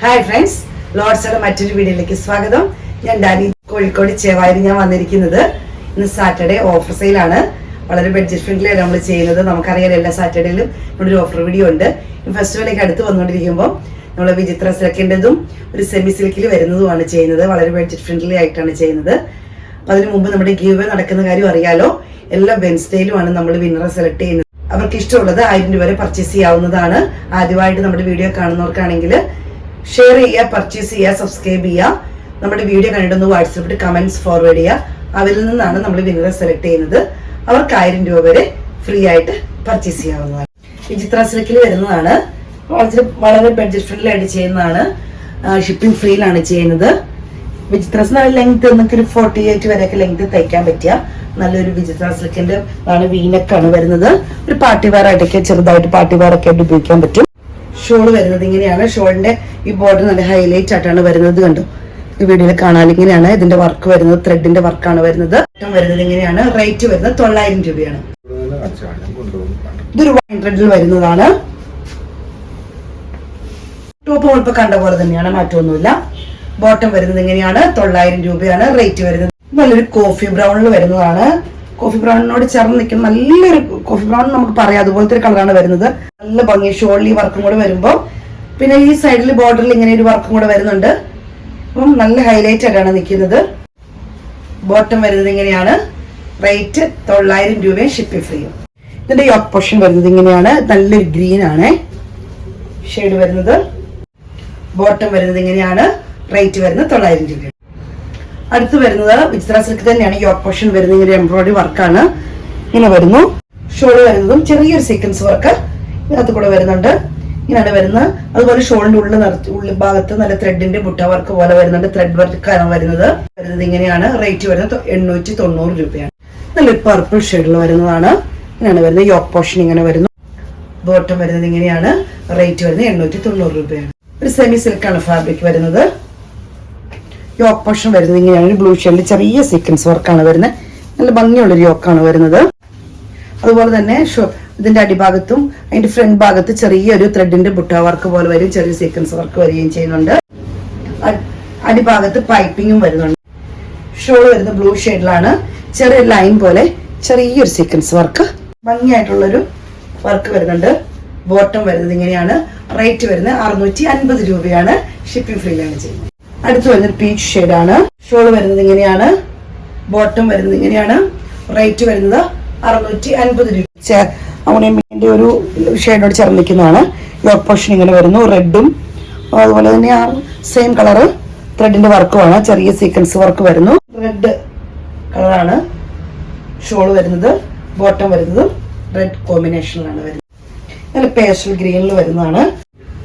Hi friends, ലോഡ്സിന്റെ മറ്റൊരു വീഡിയോയിലേക്ക് സ്വാഗതം. ഞാൻ ഡാനി, കോഴിക്കോട് ചേവായിൽ ഞാൻ വന്നിരിക്കുന്നത്. ഇന്ന് സാറ്റർഡേ ഓഫർ സെയിലാണ്. വളരെ ബഡ്ജറ്റ് ഫ്രണ്ട്ലി ആണ് നമ്മൾ ചെയ്യുന്നത്. നമുക്കറിയാം എല്ലാ സാറ്റർഡേയിലും ഇവിടെ ഒരു ഓഫർ വീഡിയോ ഉണ്ട്. ഫെസ്റ്റിവലേക്ക് അടുത്ത് വന്നുകൊണ്ടിരിക്കുമ്പോൾ നമ്മൾ വിചിത്ര സിൽക്കിൻ്റെതും ഒരു സെമി സിൽക്കിൽ വരുന്നതുമാണ് ചെയ്യുന്നത്. വളരെ ബഡ്ജറ്റ് ഫ്രണ്ട്ലി ആയിട്ടാണ് ചെയ്യുന്നത്. അപ്പം അതിന് മുമ്പ് നമ്മുടെ ഗീവ് നടക്കുന്ന കാര്യം അറിയാലോ. എല്ലാ വെൻസ്ഡേയിലുമാണ് നമ്മൾ വിന്നറെ സെലക്ട് ചെയ്യുന്നത്. അവർക്ക് ഇഷ്ടമുള്ളത് 1000 രൂപ വരെ പർച്ചേസ് ചെയ്യാവുന്നതാണ്. ആദ്യമായിട്ട് നമ്മുടെ വീഡിയോ കാണുന്നവർക്കാണെങ്കിൽ ഷെയർ ചെയ്യുക, പർച്ചേസ് ചെയ്യുക, സബ്സ്ക്രൈബ് ചെയ്യുക. നമ്മുടെ വീഡിയോ കണ്ടിട്ടൊന്ന് വാട്സപ്പിൽ കമന്റ്സ് ഫോർവേഡ് ചെയ്യുക. അവരിൽ നിന്നാണ് നമ്മൾ വിന്നറെ സെലക്ട് ചെയ്യുന്നത്. അവർക്ക് 1000 രൂപ വരെ ഫ്രീ ആയിട്ട് പർച്ചേസ് ചെയ്യാവുന്നതാണ്. വിചിത്ര സിൽക്കിൽ വരുന്നതാണ്. വളരെ ബഡ്ജറ്റ് ഫ്രണ്ട്ലി ആയിട്ട് ചെയ്യുന്നതാണ്. ഷിപ്പിംഗ് ഫ്രീയിലാണ് ചെയ്യുന്നത്. വിചിത്ര ലെങ്ത് നമുക്ക് ഒരു 48 വരെയൊക്കെ ലെങ്ത് തയ്ക്കാൻ പറ്റിയ നല്ലൊരു വിചിത്ര സിൽക്കിന്റെ ആണ് വീനക്കാണ് വരുന്നത്. ഒരു പാർട്ടി വെയർ ആയിട്ടൊക്കെ ചെറുതായിട്ട് പാർട്ടി വെയർ ഒക്കെ ആയിട്ട് ഉപയോഗിക്കാൻ പറ്റും. ഷോൾ വരുന്നത് ഇങ്ങനെയാണ്. ഷോളിന്റെ ഈ ബോർഡർ നല്ല ഹൈലൈറ്റ് ആയിട്ടാണ് വരുന്നത്. കണ്ടു, ഈ വീഡിയോയിൽ കാണാൻ ഇങ്ങനെയാണ് ഇതിന്റെ വർക്ക് വരുന്നത്. ത്രെഡിന്റെ വർക്കാണ് വരുന്നത്. വരുന്നത് ഇങ്ങനെയാണ്. റേറ്റ് വരുന്നത് 900 രൂപയാണ്. ഇതൊരു വൈൻ റെഡിൽ വരുന്നതാണ്. ടോപ്പ് ഇപ്പൊ കണ്ട പോലെ തന്നെയാണ്, മാറ്റമൊന്നുമില്ല. ബോട്ടം വരുന്നത് ഇങ്ങനെയാണ്. 900 രൂപയാണ് റേറ്റ് വരുന്നത്. നല്ലൊരു കോഫി ബ്രൗണിൽ വരുന്നതാണ്. കോഫി ബ്രൗണിനോട് ചേർന്ന് നിൽക്കുന്ന നല്ലൊരു കോഫി ബ്രൗൺ നമുക്ക് പറയാം. അതുപോലത്തെ ഒരു കളറാണ് വരുന്നത്. നല്ല ഭംഗി. ഷോളിൽ വർക്കും കൂടെ വരുമ്പോ പിന്നെ ഈ സൈഡിൽ ബോർഡറിൽ ഇങ്ങനെ ഒരു വർക്കും കൂടെ വരുന്നുണ്ട്. അപ്പം നല്ല ഹൈലൈറ്റ് ആയിട്ടാണ് നിൽക്കുന്നത്. ബോട്ടം വരുന്നത് ഇങ്ങനെയാണ്. റേറ്റ് 900 രൂപയും ഷിപ്പിംഗ് ഫ്രീയും. ഇതിന്റെ യോക്ക് പോർഷൻ വരുന്നത് ഇങ്ങനെയാണ്. നല്ലൊരു ഗ്രീൻ ആണ് ഷെയ്ഡ് വരുന്നത്. ബോട്ടം വരുന്നത് ഇങ്ങനെയാണ്. റേറ്റ് വരുന്നത് 900 രൂപ. അടുത്ത് വരുന്നത് വിചിത്ര സിൽക്ക് തന്നെയാണ്. യോക്ക് പോർഷൻ വരുന്നത് ഇങ്ങനെ എംബ്രോയിഡറി വർക്കാണ് ഇങ്ങനെ വരുന്നു. ഷോൾ വരുന്നതും ചെറിയൊരു സീക്വൻസ് വർക്ക് ഇതിനകത്ത് കൂടെ വരുന്നുണ്ട്. ഇങ്ങനെയാണ് വരുന്നത്. അതുപോലെ ഷോളിന്റെ ഉള്ളിൽ ഭാഗത്ത് നല്ല ത്രെഡിന്റെ ബുട്ട വർക്ക് പോലെ വരുന്നുണ്ട്. ത്രെഡ് വർക്കാണ് വരുന്നത്. ഇങ്ങനെയാണ്. റേറ്റ് വരുന്നത് 890 രൂപയാണ്. നല്ലൊരു പർപ്പിൾ ഷെയ്ഡിൽ വരുന്നതാണ്. ഇങ്ങനെയാണ് വരുന്നത്. യോക്ക് പോർഷൻ ഇങ്ങനെ വരുന്നു. ബോട്ടം വരുന്നത് ഇങ്ങനെയാണ്. റേറ്റ് വരുന്നത് 890 രൂപയാണ്. ഒരു സെമി സിൽക്കാണ് ഫാബ്രിക് വരുന്നത്. യോക്ക് പോർഷൻ വരുന്നത് ഇങ്ങനെയാണ്. ഒരു ബ്ലൂ ഷെയ്ഡിൽ ചെറിയ സീക്വൻസ് വർക്കാണ് വരുന്നത്. നല്ല ഭംഗിയുള്ളൊരു യോക്കാണ് വരുന്നത്. അതുപോലെ തന്നെ ഇതിന്റെ അടിഭാഗത്തും അതിന്റെ ഫ്രണ്ട് ഭാഗത്ത് ചെറിയൊരു ത്രെഡിന്റെ ബുട്ട വർക്ക് പോലെ വരും. ചെറിയ സീക്വൻസ് വർക്ക് വരികയും ചെയ്യുന്നുണ്ട്. അടിഭാഗത്ത് പൈപ്പിങ്ങും വരുന്നുണ്ട്. ഷോൾ വരുന്നത് ബ്ലൂ ഷെയ്ഡിലാണ്. ചെറിയ ലൈൻ പോലെ ചെറിയൊരു സീക്വൻസ് വർക്ക് ഭംഗിയായിട്ടുള്ളൊരു വർക്ക് വരുന്നുണ്ട്. ബോട്ടം വരുന്നത് ഇങ്ങനെയാണ്. റേറ്റ് വരുന്നത് 650 രൂപയാണ്. ഷിപ്പിംഗ് ഫ്രീയിലാണ് ചെയ്യുന്നത്. അടുത്ത് വരുന്നത് പീച്ച് ഷെയ്ഡാണ്. ഷോൾ വരുന്നത് ഇങ്ങനെയാണ്. ബോട്ടം വരുന്നത് ഇങ്ങനെയാണ്. റേറ്റ് വരുന്നത് 650 രൂപ. അമോണിയമിന്റെ ഒരു ഷെയ്ഡോട് ചേർന്ന് നിൽക്കുന്നതാണ്. യോക്ക് പോർഷൻ ഇങ്ങനെ വരുന്നു. റെഡും അതുപോലെ തന്നെ ആ സെയിം കളറ് ത്രെഡിന്റെ വർക്കുമാണ്. ചെറിയ സീക്വൻസ് വർക്ക് വരുന്നു. റെഡ് കളറാണ് ഷോൾ വരുന്നത്. ബോട്ടം വരുന്നത് റെഡ് കോമ്പിനേഷനിലാണ് വരുന്നത്. നല്ല പേസ്റ്റൽ ഗ്രീനിൽ വരുന്നതാണ്.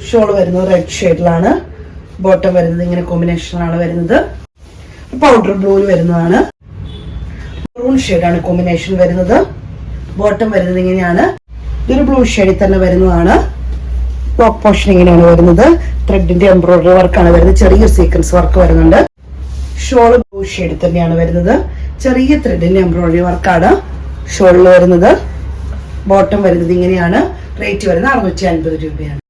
ഷോൾ വരുന്നത് റെഡ് ഷെയ്ഡിലാണ്. ബോട്ടം വരുന്നത് ഇങ്ങനെ കോമ്പിനേഷനാണ് വരുന്നത്. പൗഡർ ബ്ലൂവിൽ വരുന്നതാണ്. മെറൂൺ ഷെയ്ഡാണ് കോമ്പിനേഷൻ വരുന്നത്. ബോട്ടം വരുന്നത് ഇങ്ങനെയാണ്. ഇതൊരു ബ്ലൂ ഷെയ്ഡിൽ തന്നെ വരുന്നതാണ്. ടോപ്പ് പോർഷൻ ഇങ്ങനെയാണ് വരുന്നത്. ത്രെഡിന്റെ എംബ്രോയിഡറി വർക്കാണ് വരുന്നത്. ചെറിയൊരു സീക്വൻസ് വർക്ക് വരുന്നുണ്ട്. ഷോൾ ബ്ലൂ ഷെയ്ഡിൽ തന്നെയാണ് വരുന്നത്. ചെറിയ ത്രെഡിന്റെ എംബ്രോയിഡറി വർക്കാണ് ഷോളിൽ വരുന്നത്. ബോട്ടം വരുന്നത് ഇങ്ങനെയാണ്. റേറ്റ് വരുന്നത് 650 രൂപയാണ്.